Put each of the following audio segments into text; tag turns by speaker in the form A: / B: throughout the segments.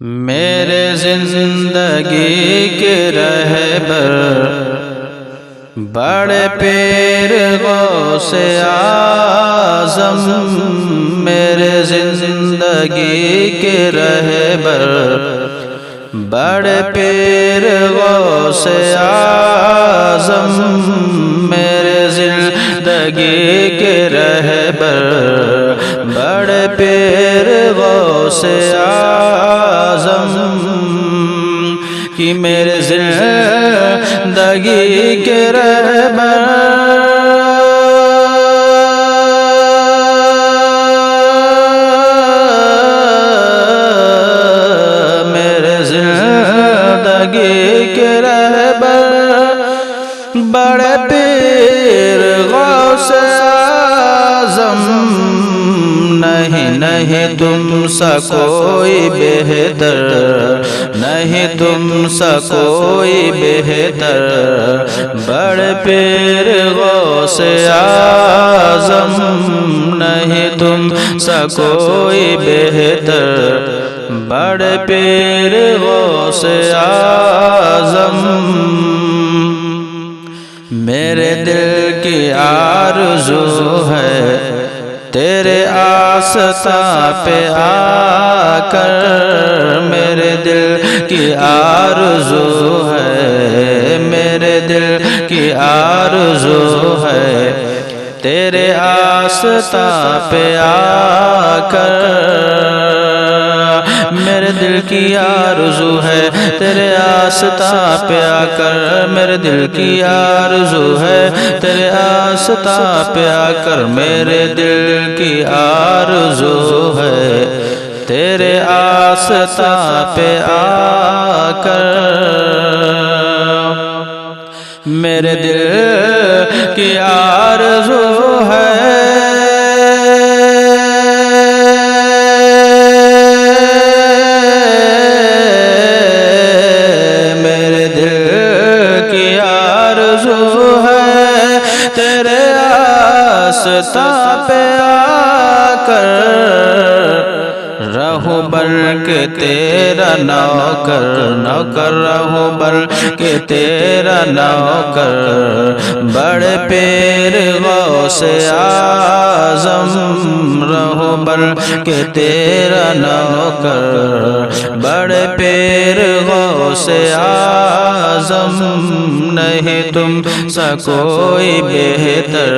A: میرے زندگی کے رہبر بڑے پیر غوث اعظم، میرے زندگی کے رہبر بڑے پیر غوث اعظم، میرے زندگی کے رہبر بڑے پیر غوث اعظم کہ میرے زندگی کے رہبر بڑے پیر غوث اعظم، نہیں تم سا کوئی بہتر، نہیں تم سا کوئی بہتر، بڑے پیر غوث اعظم، نہیں تم سا کوئی بہتر، بڑے پیر غوث اعظم، میرے دل کی آرزو ہے تیرے آستاں پہ آ کر، میرے دل کی آرزو ہے، میرے دل کی آرزو ہے تیرے آستاں پہ آ کر، میرے دل کی آرزو ہے تیرے آستاں پہ آ کر، میرے دل کی آرزو ہے تیرے آستاں پہ آ کر، میرے دل کی آرزو ہے تیرے آستاں پہ آ کر، میرے دل کی آرزو ہے تیرے آستاں پہ آ کر، رہوں بن کے تیرا نوکر، نوکر رہوں بن کے تیرا نوکر، بڑے پیر غوث اعظم، رہوں بن کے تیرا نوکر، بڑے پیر غوث اعظم، نہیں تم سا کوئی بہتر،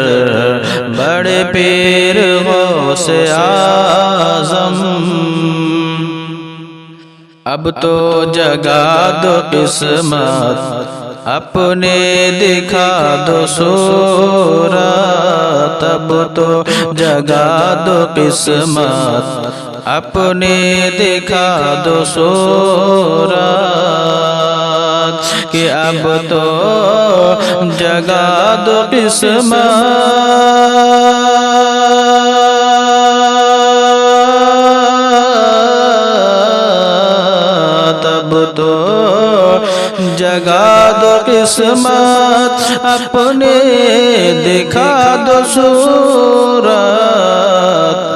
A: بڑے پیر غوث اعظم، اب تو جگا دو قسمت اپنے دکھا دو صورت، اب تو جگا دو قسمت اپنے دکھا دو صورت، کہ اب تو جگا دو قسمت، اب تو جگا دو قسمت اپنے دکھا دو صورت،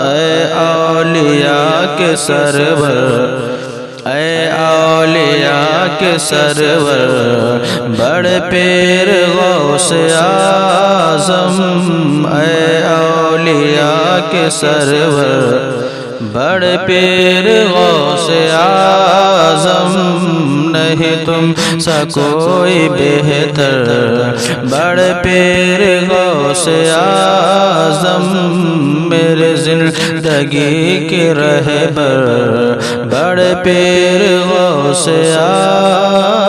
A: اے اولیاء کے سرور، اے اولیاء کے سرور، بڑے پیر غوث اعظم، اے اولیاء کے سرور، بڑے پیر غوث اعظم، نہیں تم سا کوئی بہتر، بڑے پیر غوث اعظم، میرے زندگی کے رہبر، بڑے پیر غوث اعظم۔